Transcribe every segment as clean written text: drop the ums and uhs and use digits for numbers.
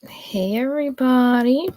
Hey everybody.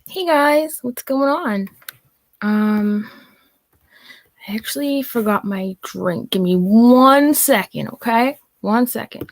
Hey guys, what's going on? I actually forgot my drink. Give me 1 second, okay? 1 second.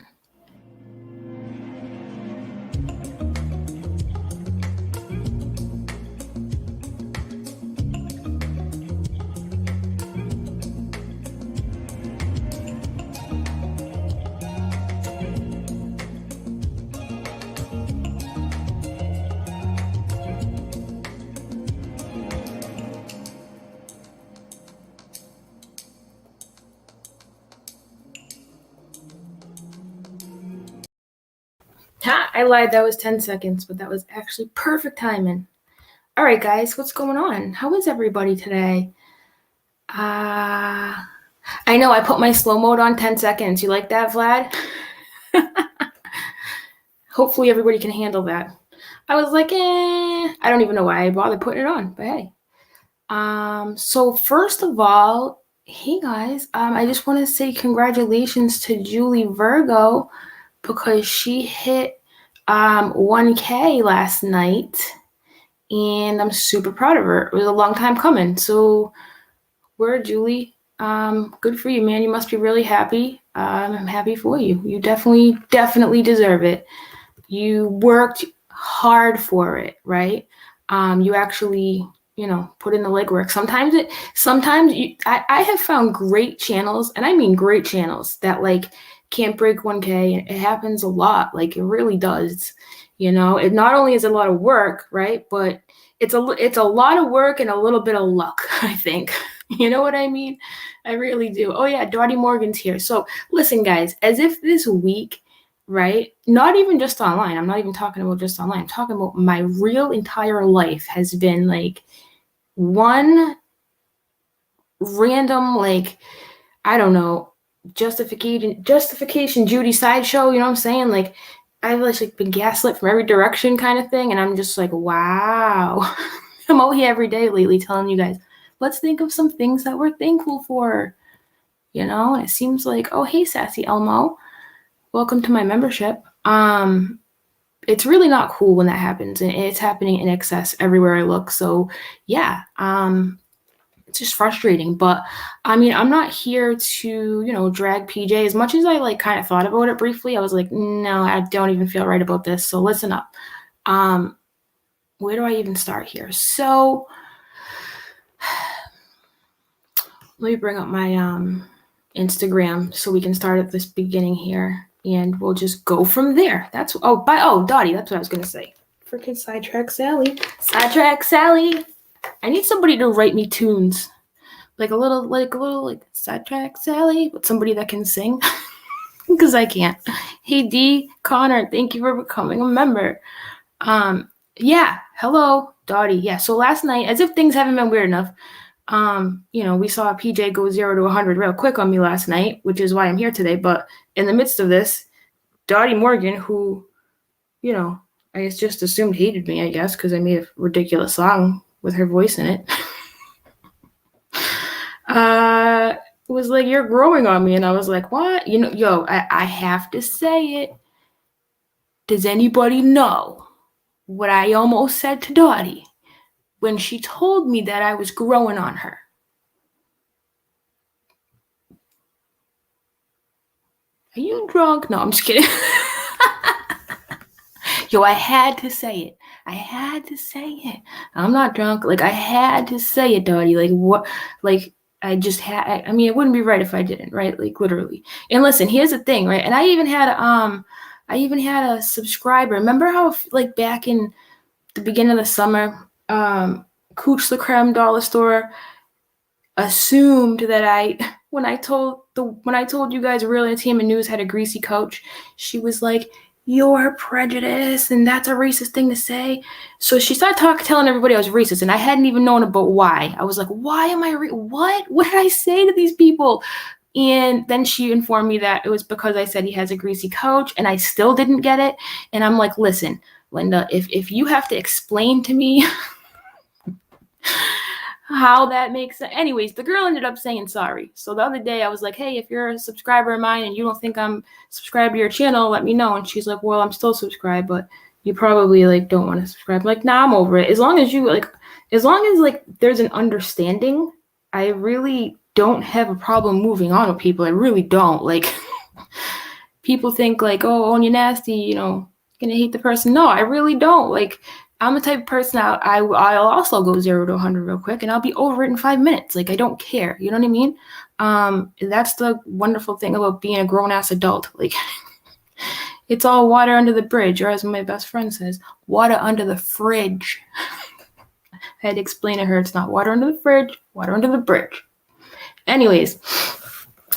Ha, I lied. That was 10 seconds, but that was actually perfect timing. All right, guys, what's going on? How is everybody today? I know I put my slow mode on 10 seconds. You like that, Vlad? Hopefully everybody can handle that. I was like, I don't even know why I bothered putting it on, but hey. So first of all, hey guys, I just want to say congratulations to Julie Virgo because she hit 1K last night, and I'm super proud of her. It was a long time coming. So, word, Julie, good for you, man. You must be really happy. I'm happy for you. You definitely deserve it. You worked hard for it, right? You actually, put in the legwork. I have found great channels, and I mean great channels that like can't break 1K. And it happens a lot. Like it really does. It not only is a lot of work, right? But it's a lot of work and a little bit of luck, I think. You know what I mean? I really do. Oh yeah, Dottie Morgan's here. So listen, guys, as if this week, right? Not even just online. I'm not even talking about just online. I'm talking about my real entire life has been like one random, like, I don't know, justification Judy sideshow, you know what I'm saying? Like I've like been gaslit from every direction kind of thing, and I'm just like, wow. I'm out here every day lately telling you guys, let's think of some things that we're thankful for, and it seems like, oh hey Sassy Elmo, welcome to my membership. It's really not cool when that happens, and it's happening in excess everywhere I look. So yeah, it's just frustrating. But I mean, I'm not here to drag PJ. As much as I like kind of thought about it briefly, I was like, no, I don't even feel right about this. So listen up. Where do I even start here? So let me bring up my Instagram so we can start at this beginning here, and we'll just go from there. Dottie, that's what I was gonna say. Freaking sidetrack Sally. I need somebody to write me tunes, like a little sidetrack Sally, with somebody that can sing, because I can't. Hey D Connor, thank you for becoming a member. Yeah, hello Dottie. Yeah, so last night, as if things haven't been weird enough, we saw PJ go 0 to 100 real quick on me last night, which is why I'm here today. But in the midst of this, Dottie Morgan, who, I just assumed hated me, I guess, because I made a ridiculous song with her voice in it, was like, you're growing on me. And I was like, what? I have to say it. Does anybody know what I almost said to Dottie when she told me that I was growing on her? Are you drunk? No, I'm just kidding. I had to say it. I'm not drunk. Like, I had to say it, Dottie. Like, what? Like, I just had. I mean, it wouldn't be right if I didn't, right? Like, literally. And listen, here's the thing, right? And I even had a subscriber. Remember how, like, back in the beginning of the summer, Cooch the Creme dollar store assumed that when I told you guys Real Entertainment News had a greasy coach, she was like, "You're prejudiced, and that's a racist thing to say." So she started telling everybody I was racist, and I hadn't even known about why. I was like, "Why am I what did I say to these people?" And then she informed me that it was because I said he has a greasy coach, and I still didn't get it. And I'm like, "Listen, Linda, if you have to explain to me how that makes sense." Anyways, the girl ended up saying sorry. So the other day I was like, "Hey, if you're a subscriber of mine and you don't think I'm subscribed to your channel, let me know." And she's like, "Well, I'm still subscribed, but you probably like don't want to subscribe." I'm like, "Nah, I'm over it. As long as there's an understanding, I really don't have a problem moving on with people. I really don't. Like people think like, "Oh, you're nasty, gonna hate the person." No, I really don't. Like I'm the type of person I'll also go 0 to 100 real quick, and I'll be over it in 5 minutes. Like I don't care. You know what I mean? That's the wonderful thing about being a grown ass adult. Like it's all water under the bridge, or as my best friend says, water under the fridge. I had to explain to her it's not water under the fridge, water under the bridge. Anyways,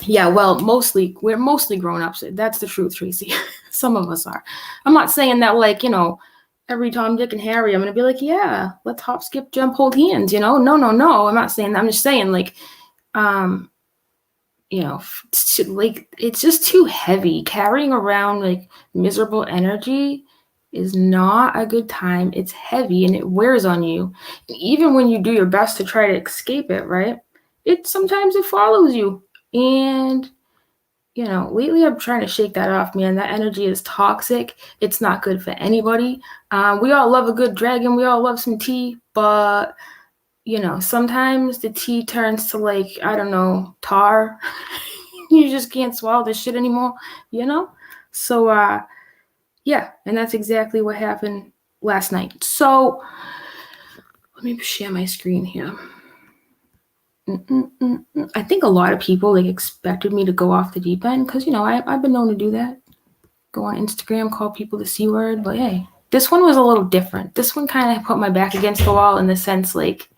yeah, well, we're mostly grown-ups. That's the truth, Tracy. Some of us are. I'm not saying that like, every Tom, Dick, and Harry, I'm going to be like, "Yeah, let's hop, skip, jump, hold hands," No. I'm not saying that. I'm just saying like, like it's just too heavy. Carrying around like miserable energy is not a good time. It's heavy and it wears on you. And even when you do your best to try to escape it, right? Sometimes it follows you. And lately I'm trying to shake that off, man. That energy is toxic. It's not good for anybody. We all love a good dragon. We all love some tea, but sometimes the tea turns to like, I don't know, tar. You just can't swallow this shit anymore, So, yeah, and that's exactly what happened last night. So, let me share my screen here. I think a lot of people like expected me to go off the deep end because I've been known to do that. Go on Instagram, call people the C word, but hey, this one was a little different. This one kind of put my back against the wall in the sense like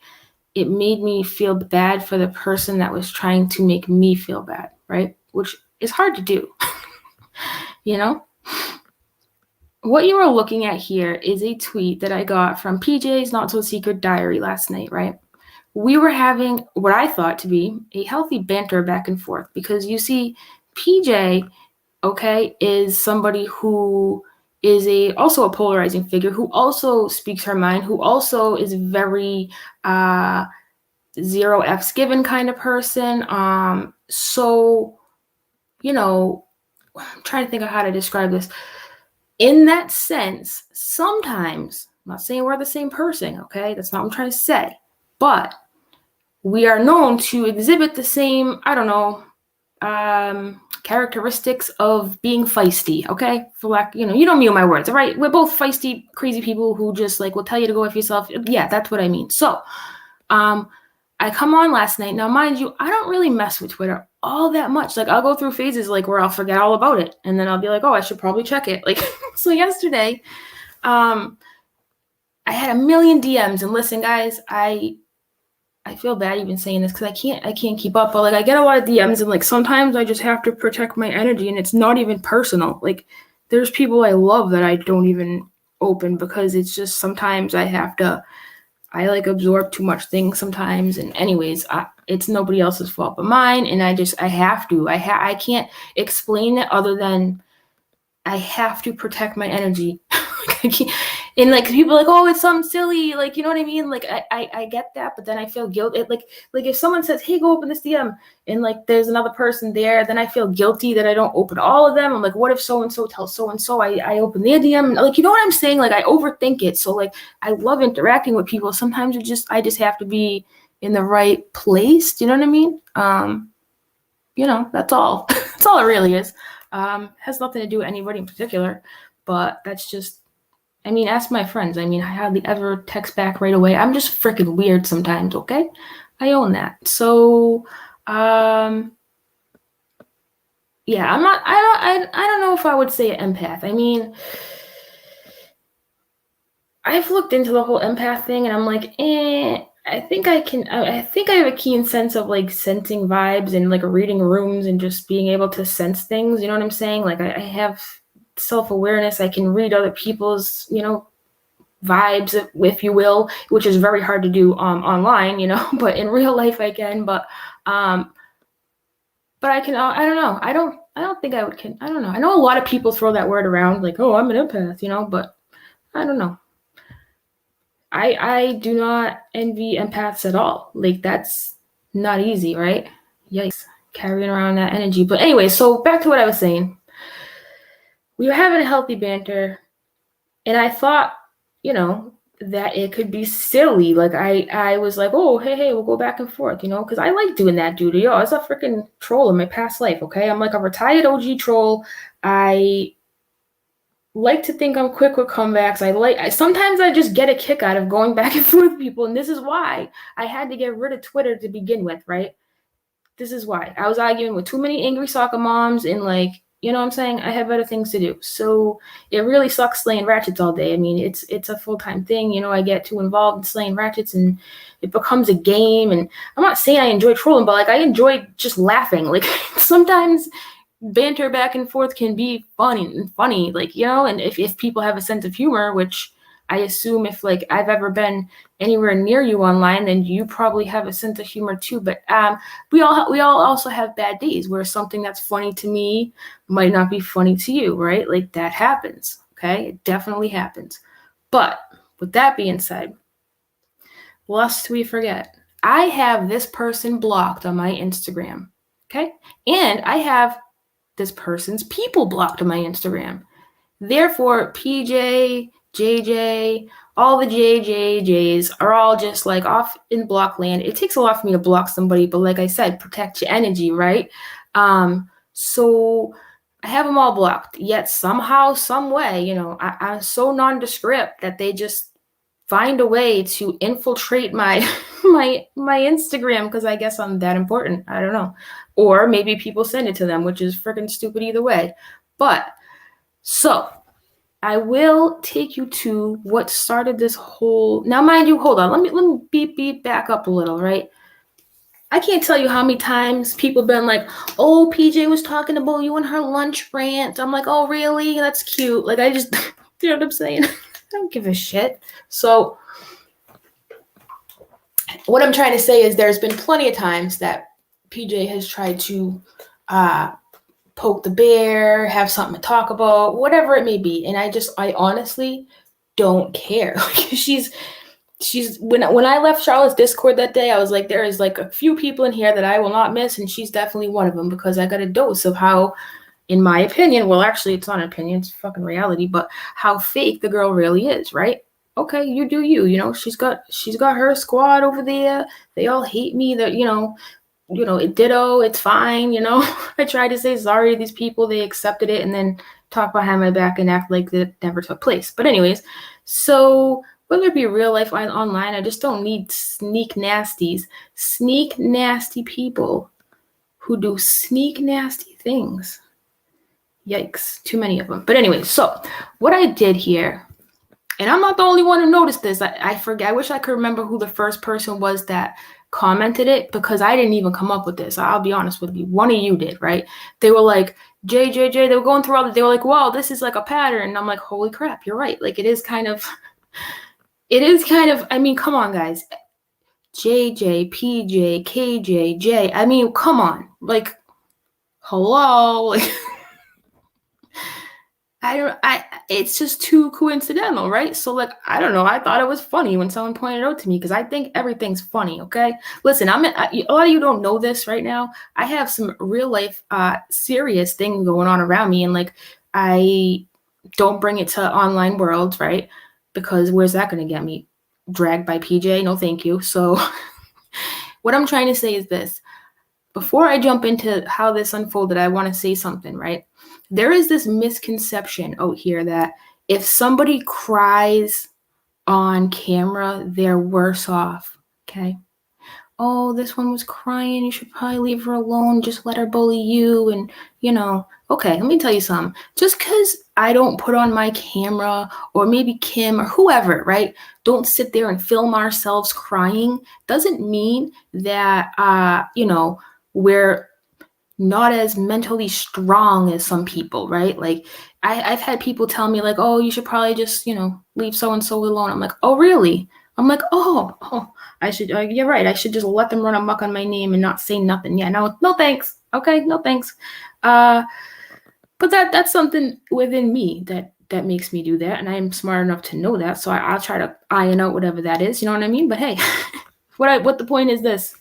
it made me feel bad for the person that was trying to make me feel bad, right? Which is hard to do. What you are looking at here is a tweet that I got from PJ's Not So Secret Diary last night, right? We were having what I thought to be a healthy banter back and forth because you see, PJ, okay, is somebody who is also a polarizing figure, who also speaks her mind, who also is very zero F's given kind of person. So, I'm trying to think of how to describe this. In that sense, sometimes, I'm not saying we're the same person, okay? That's not what I'm trying to say. But we are known to exhibit the same, I don't know, characteristics of being feisty, okay? For lack, you don't mean my words, all right? We're both feisty, crazy people who just like will tell you to go F yourself. Yeah, that's what I mean. So, I come on last night. Now, mind you, I don't really mess with Twitter all that much. Like, I'll go through phases like where I'll forget all about it, and then I'll be like, "Oh, I should probably check it." Like, so yesterday, I had a million DMs, and listen, guys, I feel bad even saying this because I can't keep up, but like I get a lot of DMs, and like sometimes I just have to protect my energy, and it's not even personal. Like, there's people I love that I don't even open because it's just sometimes I like absorb too much things sometimes. And anyways, it's nobody else's fault but mine. And I have to, I can't explain it other than I have to protect my energy. And like people are like, "Oh, it's something silly." Like, you know what I mean? Like I get that, but then I feel guilty. Like if someone says, "Hey, go open this DM," and like there's another person there, then I feel guilty that I don't open all of them. I'm like, what if so-and-so tells so-and-so I open their DM? Like, you know what I'm saying? Like I overthink it. So like I love interacting with people. Sometimes I just have to be in the right place. Do you know what I mean? That's all. That's all it really is. Has nothing to do with anybody in particular, but that's just, ask my friends. I hardly ever text back right away. I'm just freaking weird sometimes, okay? I own that. So, yeah, I don't know if I would say an empath. I've looked into the whole empath thing and I'm like, I think I can. I think I have a keen sense of like sensing vibes and like reading rooms and just being able to sense things. You know what I'm saying? Like I have self-awareness. I can read other people's, vibes, if you will, which is very hard to do online, but in real life I can. But I can. I don't know. I don't think I would. I don't know. I know a lot of people throw that word around, like, oh, I'm an empath, but I don't know. I do not envy empaths at all. Like that's not easy, right? Yikes, carrying around that energy. But anyway, so back to what I was saying. We were having a healthy banter, and I thought, that it could be silly. Like I was like, oh, hey, we'll go back and forth, because I like doing that, dude. Yo, I was a freaking troll in my past life. Okay, I'm like a retired OG troll. I like to think I'm quick with comebacks. Sometimes I just get a kick out of going back and forth with people, and this is why I had to get rid of Twitter to begin with, right? This is why I was arguing with too many angry soccer moms, and like, you know what I'm saying? I have better things to do. So it really sucks slaying ratchets all day. I mean, it's a full-time thing. I get too involved in slaying ratchets, and it becomes a game. And I'm not saying I enjoy trolling, but like I enjoy just laughing. Like sometimes banter back and forth can be funny, like, and if people have a sense of humor, which I assume if like I've ever been anywhere near you online, then you probably have a sense of humor too. But we all also have bad days where something that's funny to me might not be funny to you, right? Like that happens. Okay, it definitely happens. But with that being said, lest we forget, I have this person blocked on my Instagram. Okay, and I have this person's people blocked on my Instagram. Therefore, PJ, JJ, all the JJs are all just like off in block land. It takes a lot for me to block somebody, but like I said, protect your energy, right? So I have them all blocked. Yet somehow, some way, I'm so nondescript that they just find a way to infiltrate my my Instagram because I guess I'm that important. I don't know. Or maybe people send it to them, which is freaking stupid either way. But so I will take you to what started this whole. Now, mind you, hold on. Let me beep back up a little, right? I can't tell you how many times people have been like, "Oh, PJ was talking about you and her lunch rant." I'm like, "Oh, really? That's cute." Like I just, you know what I'm saying? I don't give a shit. So what I'm trying to say is there's been plenty of times that PJ has tried to poke the bear, have something to talk about, whatever it may be. And I honestly don't care. she's when I left Charlotte's Discord that day, I was like, there is like a few people in here that I will not miss, and she's definitely one of them because I got a dose of how, in my opinion, well, actually, it's not an opinion, it's fucking reality, but how fake the girl really is, right? Okay, you do you. She's got her squad over there. They all hate me. That ditto, it's fine, I tried to say sorry to these people, they accepted it, and then talk behind my back and act like that never took place. But anyways, so whether it be real life or online, I just don't need sneak nasty people who do sneak nasty things. Yikes, too many of them. But anyway, so what I did here, and I'm not the only one who noticed this. I forget. I wish I could remember who the first person was that commented it, because I didn't even come up with this. I'll be honest with you. One of you did, right? They were like, JJJ, they were going through all that. They were like, wow, this is like a pattern. And I'm like, holy crap, you're right. Like it is kind of, I mean, come on, guys. JJ, PJ, KJ, J. I mean, come on. Like, hello. Like, it's just too coincidental, right? So like, I don't know. I thought it was funny when someone pointed it out to me because I think everything's funny. Okay, listen, a lot of you don't know this right now. I have some real life, serious thing going on around me, and like, I don't bring it to online world, right? Because where's that going to get me? Dragged by PJ? No, thank you. So what I'm trying to say is this. Before I jump into how this unfolded, I want to say something, right? There is this misconception out here that if somebody cries on camera, they're worse off, okay? Oh, this one was crying. You should probably leave her alone. Just let her bully you. And, Okay, let me tell you something. Just because I don't put on my camera, or maybe Kim or whoever, right, don't sit there and film ourselves crying, doesn't mean that, we're not as mentally strong as some people, right? Like, I've had people tell me, like, oh, you should probably just, leave so-and-so alone. I'm like, oh, really? I'm like, oh, I should, you're right. I should just let them run amok on my name and not say nothing. Yeah, no thanks. Okay, no thanks. But that's something within me that makes me do that, and I'm smart enough to know that. So I'll try to iron out whatever that is. You know what I mean? But hey, what the point is this?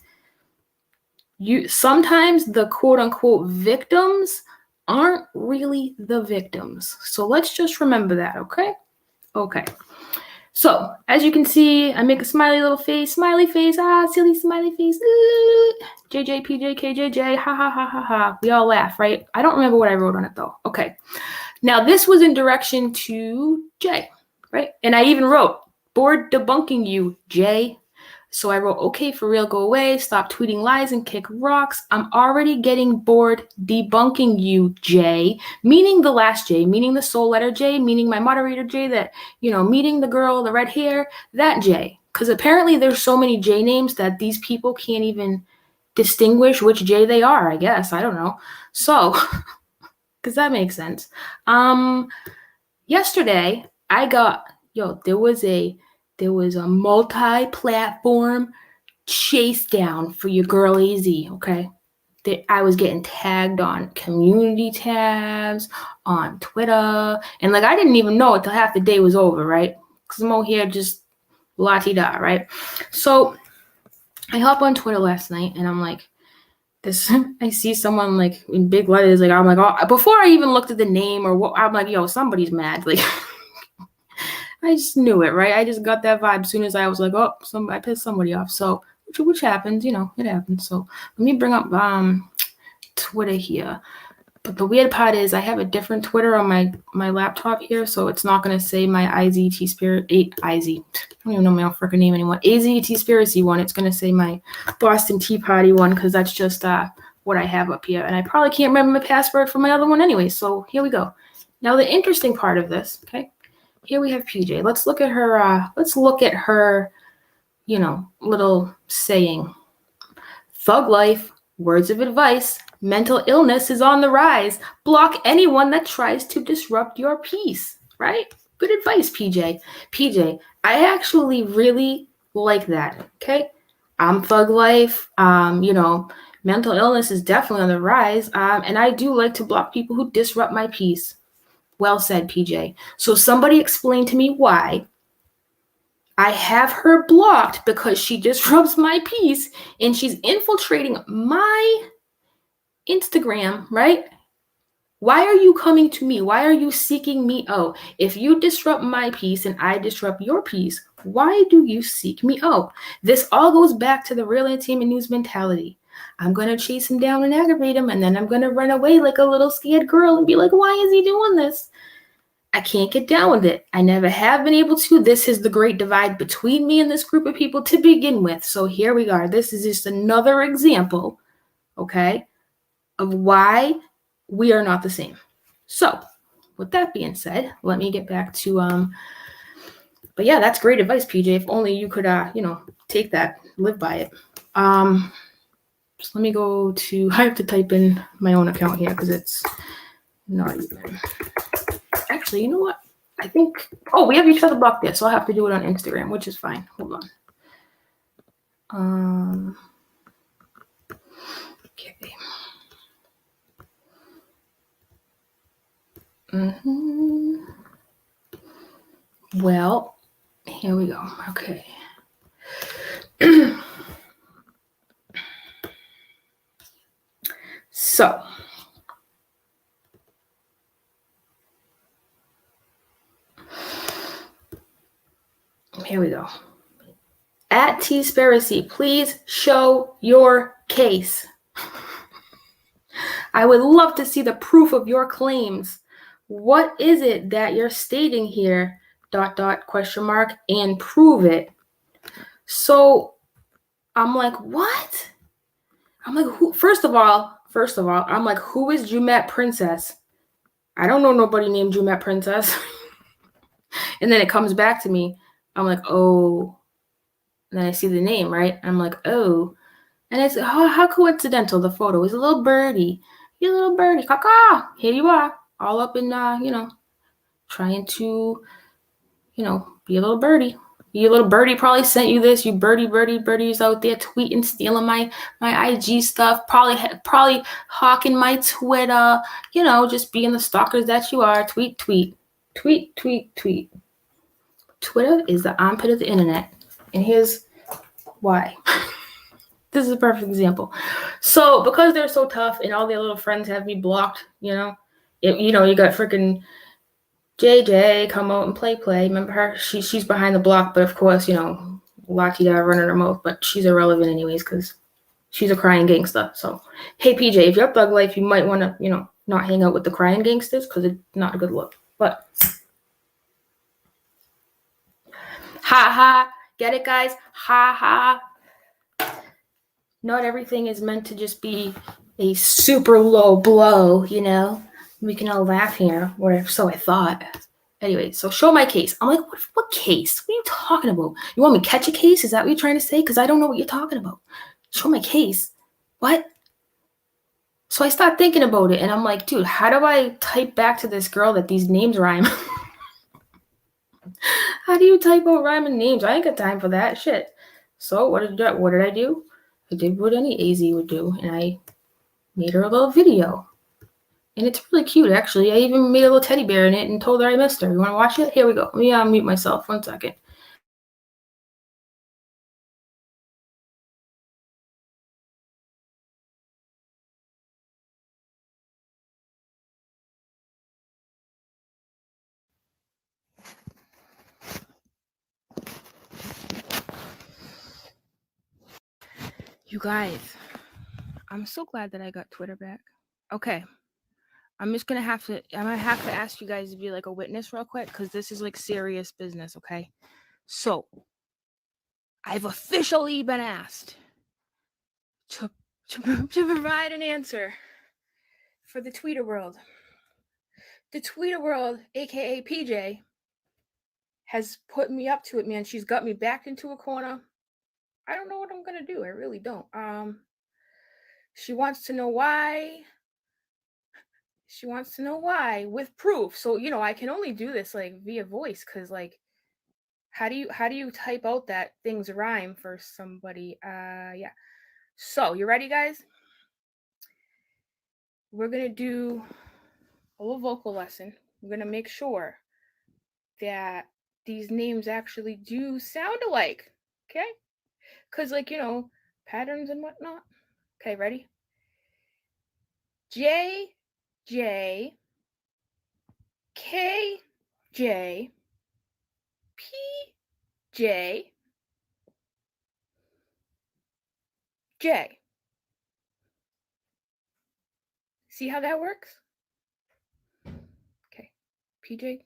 You sometimes the quote unquote victims aren't really the victims. So let's just remember that, okay? Okay. So as you can see, I make a smiley face, silly smiley face. JJ, PJ, KJJ, ha ha ha ha ha. We all laugh, right? I don't remember what I wrote on it though. Okay. Now this was in direction to Jay, right? And I even wrote, bored debunking you, Jay. So I wrote, okay, for real, go away, stop tweeting lies and kick rocks. I'm already getting bored debunking you, Jay. Meaning the last J, meaning the soul letter J, meaning my moderator J, that, meeting the girl, the red hair, that J. Because apparently there's so many J names that these people can't even distinguish which J they are, I guess. I don't know. So, because that makes sense. Yesterday, I got, there was a multi-platform chase down for your girl AZ, okay? I was getting tagged on community tabs, on Twitter, and like I didn't even know it till half the day was over, right? Because I'm out here just la-ti-da, right? So I hop on Twitter last night and I'm like, I see someone like in big letters, like I'm like, oh, before I even looked at the name or what, I'm like, somebody's mad, like. I just knew it, right? I just got that vibe as soon as I was like, oh, I pissed somebody off. So, which happens, it happens. So let me bring up Twitter here. But the weird part is I have a different Twitter on my laptop here, so it's not going to say my IZT Spirit 8 IZ. I don't even know my own freaking name anymore. AZT Spiracy one. It's going to say my Boston Tea Party one because that's just what I have up here, and I probably can't remember my password for my other one anyway. So here we go. Now the interesting part of this, okay. Here we have PJ. Let's look at her. Little saying. Thug life. Words of advice. Mental illness is on the rise. Block anyone that tries to disrupt your peace. Right? Good advice, PJ. PJ, I actually really like that. Okay. Thug life. Mental illness is definitely on the rise. And I do like to block people who disrupt my peace. Well said, PJ. So somebody explain to me why I have her blocked because she disrupts my peace and she's infiltrating my Instagram, right? Why are you coming to me? Why are you seeking me out? If you disrupt my peace and I disrupt your peace, why do you seek me out? This all goes back to the real entertainment news mentality. I'm going to chase him down and aggravate him, and then I'm going to run away like a little scared girl and be like, why is he doing this? I can't get down with it. I never have been able to. This is the great divide between me and this group of people to begin with. So here we are. This is just another example, okay, of why we are not the same. So with that being said, let me get back to, but yeah, that's great advice, PJ. If only you could, take that, live by it. So let me go to, I have to type in my own account here because it's not even. Actually, you know what? I think, we have each other blocked there, so I'll have to do it on Instagram, which is fine. Hold on. Okay. Well, here we go. Okay. So. Here we go. At Tspiracy, please show your case. I would love to see the proof of your claims. What is it that you're stating here? ... and prove it. So I'm like, what? I'm like, who? First of all, First of all, I'm like, who is Jumet Princess? I don't know nobody named Jumet Princess. And then it comes back to me. I'm like, oh. And then I see the name, right? I'm like, oh. And it's how coincidental the photo is. A little birdie. You little birdie. Caca. Here you are. All up in, trying to, be a little birdie. Your little birdie probably sent you this. You birdies out there tweeting, stealing my IG stuff. Probably hawking my Twitter. Just being the stalkers that you are. Tweet. Twitter is the armpit of the internet, and here's why. This is a perfect example. So because they're so tough, and all their little friends have me blocked, you got freaking JJ come out and play. Remember her? She's behind the block, but of course, Lottie running her mouth, but she's irrelevant anyways because she's a crying gangster. So, hey PJ, if you're thug life, you might want to, not hang out with the crying gangsters because it's not a good look. But ha ha, get it, guys? Ha ha. Not everything is meant to just be a super low blow, We can all laugh here, or so I thought. Anyway, so show my case. I'm like, what case? What are you talking about? You want me to catch a case? Is that what you're trying to say? Because I don't know what you're talking about. Show my case. What? So I start thinking about it, and I'm like, dude, how do I type back to this girl that these names rhyme? How do you type out rhyming names? I ain't got time for that shit. So what did I do? I did what any AZ would do, and I made her a little video. And it's really cute, actually. I even made a little teddy bear in it and told her I missed her. You want to watch it? Here we go. Let me unmute myself. 1 second. You guys, I'm so glad that I got Twitter back. Okay. I'm gonna have to ask you guys to be like a witness real quick because this is like serious business, okay? So, I've officially been asked to provide an answer for the Tweeter world. The Tweeter world, aka PJ, has put me up to it, man. She's got me backed into a corner. I don't know what I'm gonna do. I really don't. She wants to know why. She wants to know why with proof. So, I can only do this like via voice because like how do you type out that things rhyme for somebody? Yeah. So, you ready, guys? We're going to do a little vocal lesson. We're going to make sure that these names actually do sound alike. Okay? Cuz like, patterns and whatnot. Okay, ready? J J K J P J J. See how that works? Okay. PJ,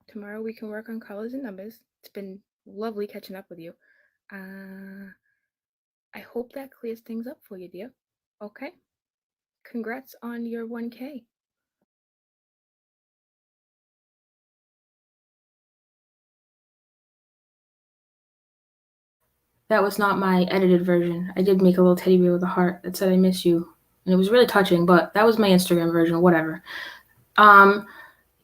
tomorrow we can work on colors and numbers. It's been lovely catching up with you. I hope that clears things up for you, dear. Okay? Congrats on your 1K. That was not my edited version. I did make a little teddy bear with a heart that said I miss you. And it was really touching, but that was my Instagram version, whatever. I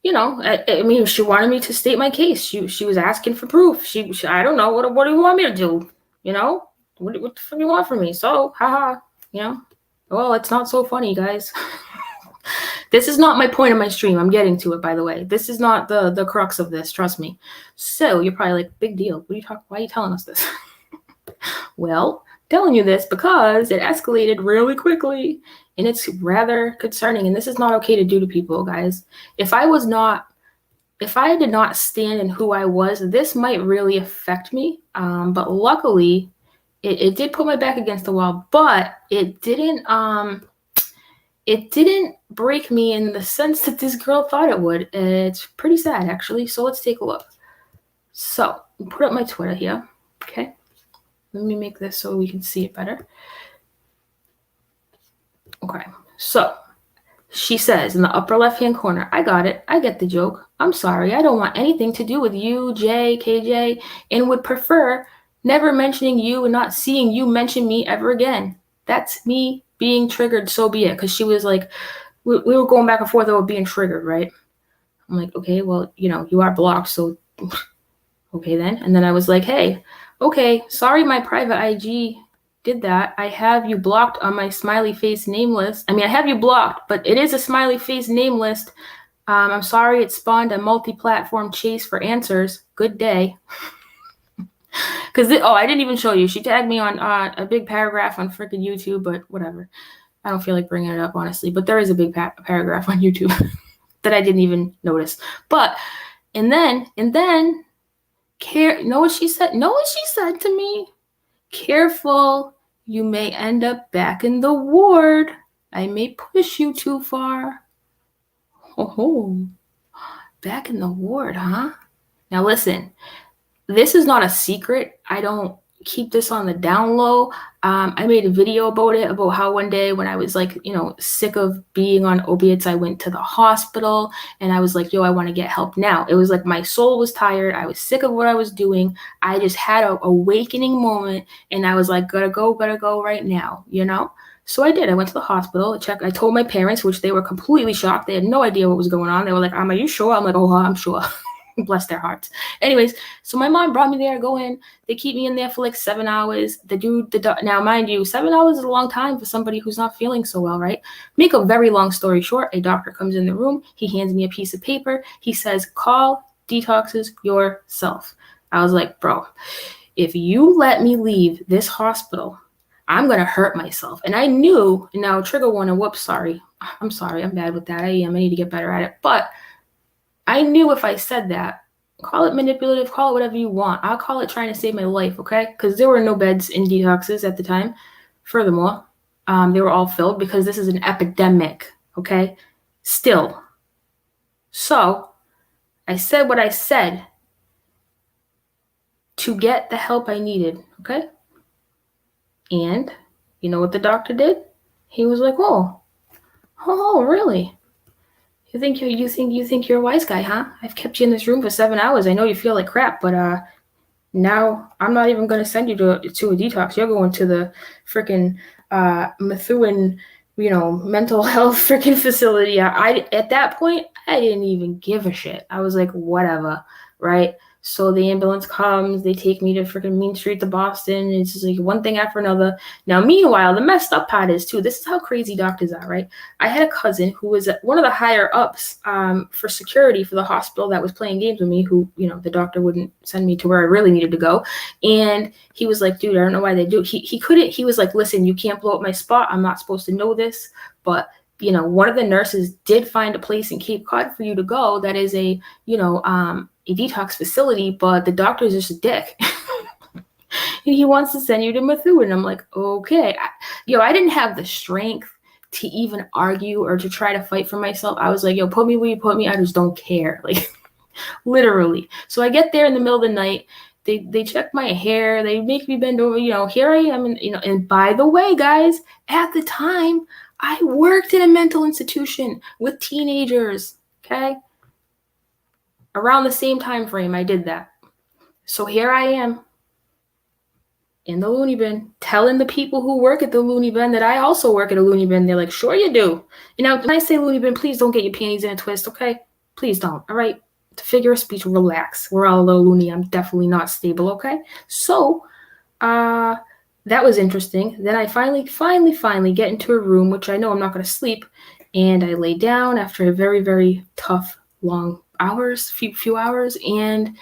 mean, she wanted me to state my case. She was asking for proof. She I don't know, what do you want me to do? What the fuck do you want from me? So, haha, well, it's not so funny, guys. This is not my point of my stream. I'm getting to it, by the way. This is not the crux of this, trust me. So you're probably like, big deal. Why are you telling us this? Well, telling you this because it escalated really quickly and it's rather concerning. And this is not okay to do to people, guys. If I did not stand in who I was, this might really affect me. But luckily, it did put my back against the wall, but it didn't break me in the sense that this girl thought it would. It's pretty sad, actually. So let's take a look. So put up my Twitter here. Okay. Let me make this so we can see it better. Okay. So she says in the upper left-hand corner, I got it. I get the joke. I'm sorry. I don't want anything to do with you, Jay, KJ, and would prefer never mentioning you and not seeing you mention me ever again. That's me being triggered, so be it. Because she was like, we were going back and forth about being triggered, right? I'm like, okay, well, you are blocked, so okay then. And then I was like, hey, okay, sorry my private IG did that. I have you blocked on my smiley face name list. I mean, I have you blocked, but it is a smiley face name list. I'm sorry it spawned a multi-platform chase for answers. Good day. Because, I didn't even show you. She tagged me on a big paragraph on freaking YouTube, but whatever. I don't feel like bringing it up, honestly. But there is a big paragraph on YouTube that I didn't even notice. But, and then, know what she said? Know what she said to me? Careful, you may end up back in the ward. I may push you too far. Oh, back in the ward, huh? Now listen, this is not a secret. I don't keep this on the down low. I made a video about it, about how one day when I was like, sick of being on opiates, I went to the hospital and I was like, yo, I want to get help now. It was like my soul was tired. I was sick of what I was doing. I just had a awakening moment and I was like, gotta go right now, So I did. I went to the hospital, I told my parents, which they were completely shocked. They had no idea what was going on. They were like, are you sure? I'm like, oh, I'm sure. Bless their hearts. Anyways, so my mom brought me there, go in. They keep me in there for like 7 hours. Now, mind you, 7 hours is a long time for somebody who's not feeling so well, right? Make a very long story short, a doctor comes in the room. He hands me a piece of paper. He says, call detoxes yourself. I was like, bro, if you let me leave this hospital, I'm going to hurt myself. And I knew, now trigger warning, whoops, sorry. I'm sorry. I'm bad with that. I need to get better at it. But I knew if I said that, call it manipulative, call it whatever you want. I'll call it trying to save my life, okay? Because there were no beds in detoxes at the time. Furthermore, they were all filled because this is an epidemic, okay? Still. So, I said what I said to get the help I needed, okay? And you know what the doctor did? He was like, oh, really? You think you're a wise guy, huh? I've kept you in this room for 7 hours. I know you feel like crap, but now I'm not even gonna send you to a detox. You're going to the freaking Methuen, mental health freaking facility. At that point, I didn't even give a shit. I was like, whatever, right? So the ambulance comes, they take me to freaking Main Street to Boston. It's just like one thing after another. Now, meanwhile, the messed up part is too, this is how crazy doctors are, right? I had a cousin who was one of the higher ups for security for the hospital that was playing games with me, who, the doctor wouldn't send me to where I really needed to go. And he was like, dude, I don't know why they do. He couldn't, he was like, listen, you can't blow up my spot. I'm not supposed to know this, but one of the nurses did find a place in Cape Cod for you to go that is a detox facility, but the doctor's just a dick. And he wants to send you to Methuen. And I'm like, okay. I didn't have the strength to even argue or to try to fight for myself. I was like, yo, put me where you put me. I just don't care. Like, literally. So I get there in the middle of the night. They check my hair. They make me bend over. Here I am. And, and by the way, guys, at the time, I worked in a mental institution with teenagers, okay? Around the same time frame, I did that. So here I am in the loony bin, telling the people who work at the loony bin that I also work at a loony bin. They're like, sure you do. When I say loony bin, please don't get your panties in a twist, okay? Please don't, all right? To figure of speech, relax. We're all a little loony. I'm definitely not stable, okay? So, that was interesting. Then I finally get into a room, which I know I'm not going to sleep, and I lay down after a very, very tough, long few hours, and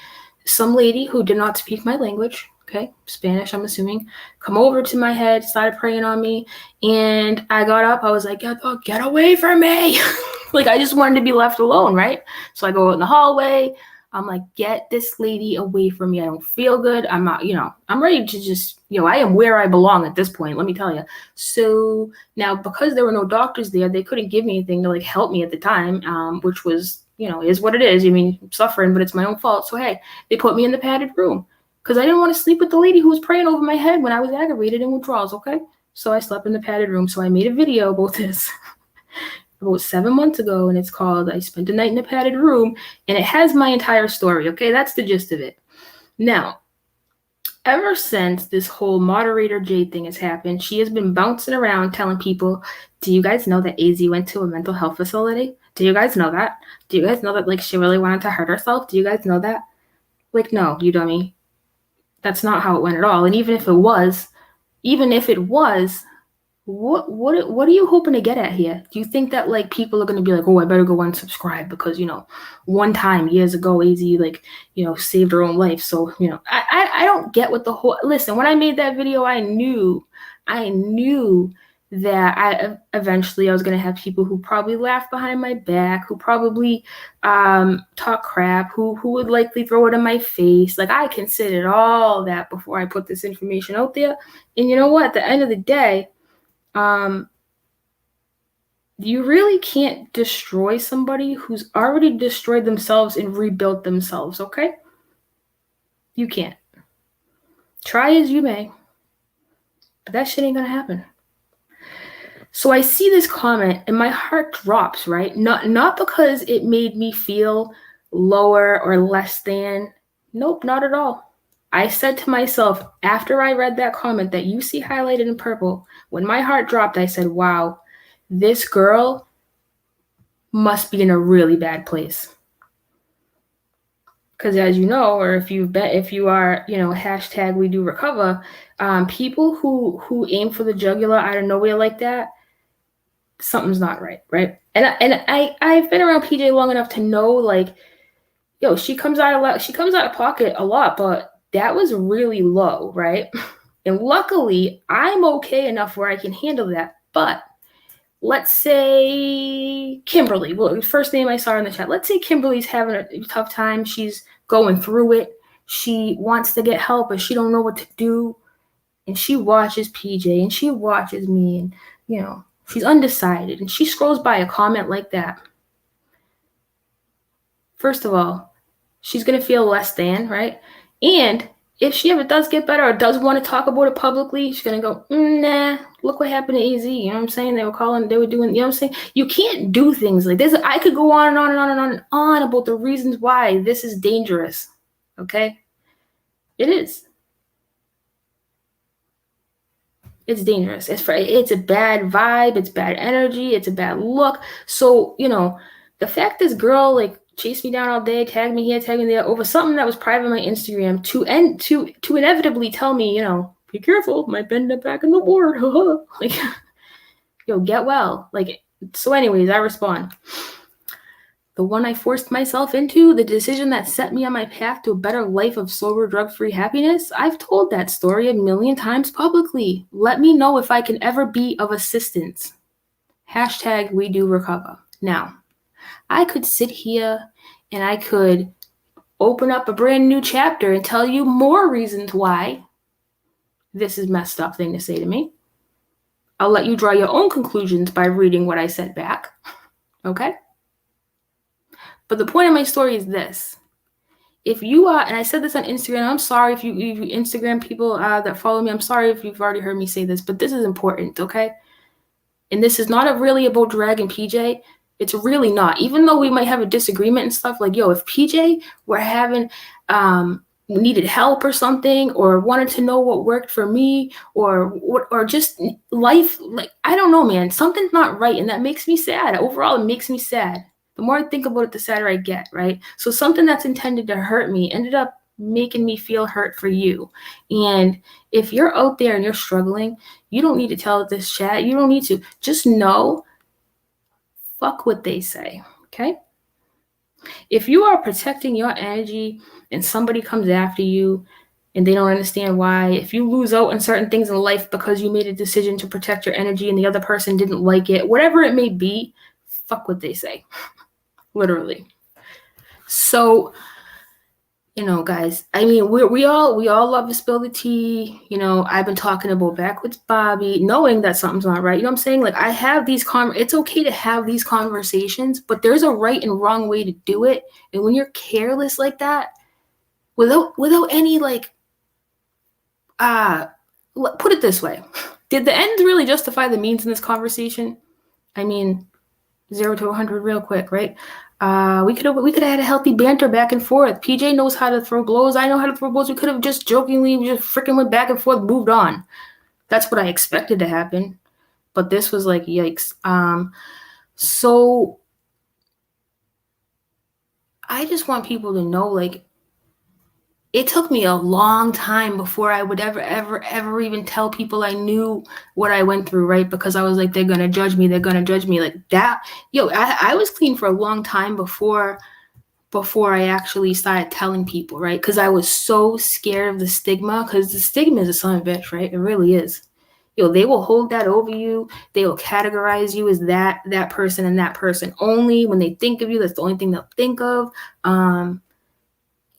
some lady who did not speak my language, okay, Spanish, I'm assuming, come over to my head, started praying on me, and I got up. I was like, get away from me. Like, I just wanted to be left alone, right? So I go out in the hallway. I'm like, get this lady away from me. I don't feel good. I'm not, I'm ready to just, I am where I belong at this point, let me tell you. So now, because there were no doctors there, they couldn't give me anything to like help me at the time, which was, is what it is. I mean, I'm suffering, but it's my own fault. So, hey, they put me in the padded room because I didn't want to sleep with the lady who was praying over my head when I was aggravated in withdrawals, okay? So I slept in the padded room. So I made a video about this. about 7 months ago, and it's called I Spent a Night in a Padded Room, and it has my entire story, okay? That's the gist of it. Now, ever since this whole moderator Jade thing has happened, she has been bouncing around telling people, do you guys know that AZ went to a mental health facility? Do you guys know that? Do you guys know that, like, she really wanted to hurt herself? Do you guys know that? Like, no, you dummy. That's not how it went at all. And even if it was, what are you hoping to get at here? Do you think that, like, people are going to be like, oh, I better go unsubscribe because, one time years ago, AZ, like, saved her own life. So, I don't get what the whole, listen, when I made that video, I knew that eventually I was going to have people who probably laugh behind my back, who probably talk crap, who would likely throw it in my face. Like, I considered all that before I put this information out there. And you know what? At the end of the day, you really can't destroy somebody who's already destroyed themselves and rebuilt themselves, okay? You can't. Try as you may, but that shit ain't gonna happen. So I see this comment and my heart drops, right? Not because it made me feel lower or less than. Nope, not at all. I said to myself, after I read that comment that you see highlighted in purple, when my heart dropped, I said, wow, this girl must be in a really bad place. Because as you know, or if you are, hashtag we do recover, people who aim for the jugular out of nowhere like that, something's not right? And I've been around PJ long enough to know, like, yo, she comes out of pocket a lot, but that was really low, right? And luckily, I'm okay enough where I can handle that. But let's say Kimberly, well, first name I saw in the chat. Let's say Kimberly's having a tough time. She's going through it. She wants to get help, but she don't know what to do. And she watches PJ and she watches me, and she's undecided, and she scrolls by a comment like that. First of all, she's going to feel less than, right? And if she ever does get better or does want to talk about it publicly, she's going to go, nah, look what happened to AZ. You know what I'm saying? They were doing, you know what I'm saying? You can't do things like this. I could go on and on and on and on and on about the reasons why this is dangerous. Okay? It is. It's dangerous. It's a bad vibe. It's bad energy. It's a bad look. So, the fact this girl, like, chased me down all day, tagged me here, tagged me there, over something that was private on my Instagram to inevitably tell me, be careful, might bend it back in the board. Like, yo, get well. Like, so anyways, I respond. The one I forced myself into, the decision that set me on my path to a better life of sober, drug-free happiness, I've told that story a million times publicly. Let me know if I can ever be of assistance. Hashtag we do recover. Now, I could sit here and I could open up a brand new chapter and tell you more reasons why this is a messed up thing to say to me. I'll let you draw your own conclusions by reading what I said back. Okay? But the point of my story is this. If you are, and I said this on Instagram, I'm sorry if you Instagram people that follow me, I'm sorry if you've already heard me say this, but this is important, okay? And this is not really about dragging PJ. It's really not. Even though we might have a disagreement and stuff, like, yo, if PJ were having, needed help or something, or wanted to know what worked for me, or just life, like, I don't know, man, something's not right. And that makes me sad. Overall, it makes me sad. The more I think about it, the sadder I get, right? So something that's intended to hurt me ended up making me feel hurt for you. And if you're out there and you're struggling, you don't need to tell this chat. You don't need to. Just know, fuck what they say, okay? If you are protecting your energy and somebody comes after you and they don't understand why, if you lose out on certain things in life because you made a decision to protect your energy and the other person didn't like it, whatever it may be, fuck what they say. Literally. So, guys, I mean, we all love to spill the tea. I've been talking about backwards Bobby, knowing that something's not right. You know what I'm saying? Like, I have these it's okay to have these conversations, but there's a right and wrong way to do it. And when you're careless like that, without any, like, put it this way. Did the ends really justify the means in this conversation? I mean, 0 to 100 real quick, right? We could have had a healthy banter back and forth. PJ knows how to throw blows. I know how to throw blows. We could have just jokingly just freaking went back and forth, moved on. That's what I expected to happen. But this was like, yikes. So I just want people to know, like, it took me a long time before I would ever even tell people I knew what I went through, right? Because I was like, they're gonna judge me, like that. I was clean for a long time before I actually started telling people, right? Because I was so scared of the stigma, because the stigma is a son of a bitch, right? It really is. They will hold that over you. They will categorize you as that person and that person only. When they think of you, that's the only thing they'll think of.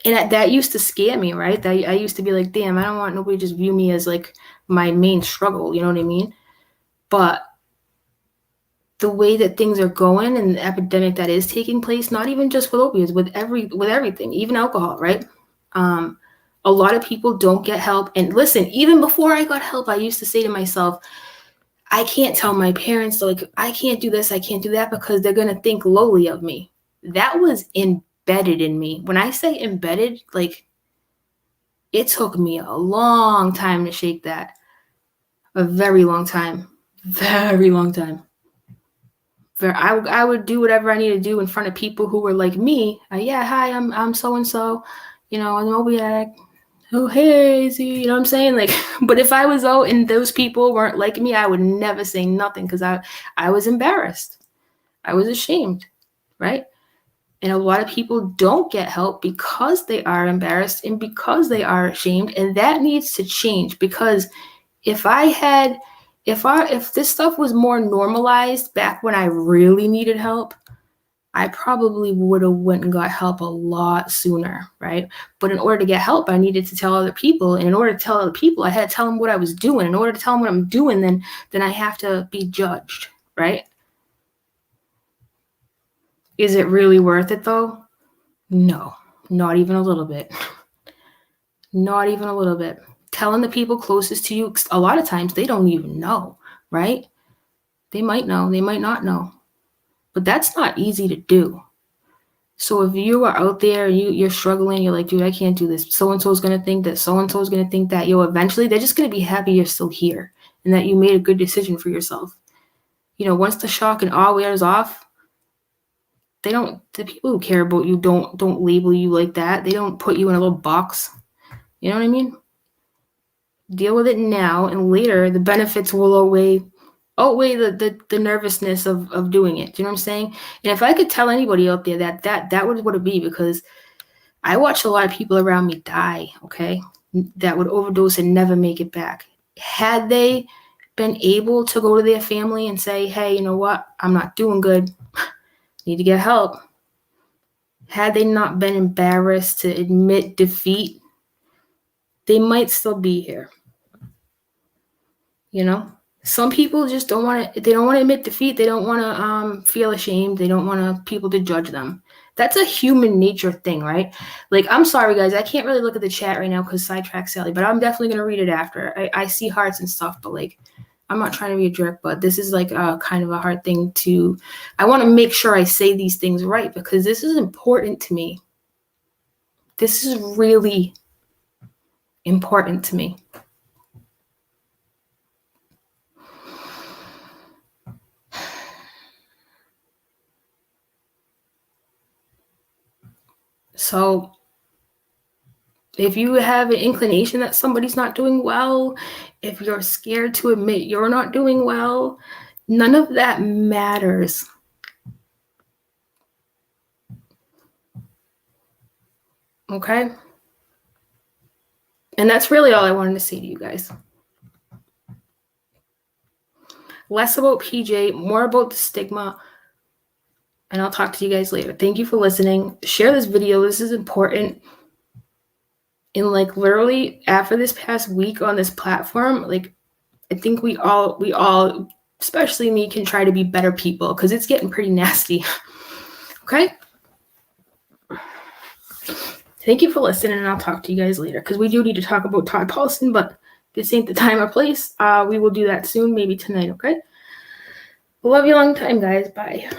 And that used to scare me, right? I used to be like, damn, I don't want nobody to just view me as like my main struggle, you know what I mean? But the way that things are going and the epidemic that is taking place, not even just with opioids, with everything, even alcohol, right? A lot of people don't get help. And listen, even before I got help, I used to say to myself, I can't tell my parents, like, I can't do this, I can't do that, because they're going to think lowly of me. That was embedded in me. When I say embedded, like, it took me a long time to shake that. A very long time. Very long time. I would do whatever I needed to do in front of people who were like me. Yeah, hi, I'm so and so. I'm Mobiac. Oh, hey, see, you know what I'm saying? Like, but if I was out and those people weren't like me, I would never say nothing, because I was embarrassed. I was ashamed, right? And a lot of people don't get help because they are embarrassed and because they are ashamed, and that needs to change. Because if this stuff was more normalized back when I really needed help, I probably would have went and got help a lot sooner, right? But in order to get help, I needed to tell other people, and in order to tell other people, I had to tell them what I was doing. In order to tell them what I'm doing, then I have to be judged, right? Is it really worth it though? No, not even a little bit. Not even a little bit. Telling the people closest to you, a lot of times they don't even know, right? They might know, they might not know. But that's not easy to do. So if you are out there, you're struggling, you're like, dude, I can't do this. So-and-so is going to think that, so-and-so is going to think that. Eventually they're just going to be happy you're still here and that you made a good decision for yourself. Once the shock and awe wears off, the people who care about you don't label you like that. They don't put you in a little box. You know what I mean? Deal with it now, and later the benefits will outweigh the nervousness of doing it. Do you know what I'm saying? And if I could tell anybody out there that would what it be, because I watched a lot of people around me die, okay, that would overdose and never make it back. Had they been able to go to their family and say, hey, you know what, I'm not doing good, need to get help. Had they not been embarrassed to admit defeat, they might still be here. Some people just don't want to. They don't want to admit defeat. They don't want to feel ashamed. They don't want people to judge them. That's a human nature thing, right? Like, I'm sorry, guys. I can't really look at the chat right now because sidetrack Sally, but I'm definitely going to read it after. I see hearts and stuff, but like, I'm not trying to be a jerk, but this is like kind of a hard thing to. I want to make sure I say these things right, because this is important to me. This is really important to me. So if you have an inclination that somebody's not doing well, if you're scared to admit you're not doing well, none of that matters. Okay? And that's really all I wanted to say to you guys. Less about PJ, more about the stigma. And I'll talk to you guys later. Thank you for listening. Share this video. This is important. And like, literally after this past week on this platform, like, I think we all, especially me, can try to be better people, because it's getting pretty nasty. Okay? Thank you for listening, and I'll talk to you guys later, because we do need to talk about Todd Paulson, but this ain't the time or place. We will do that soon, maybe tonight, okay? Love you long time, guys. Bye.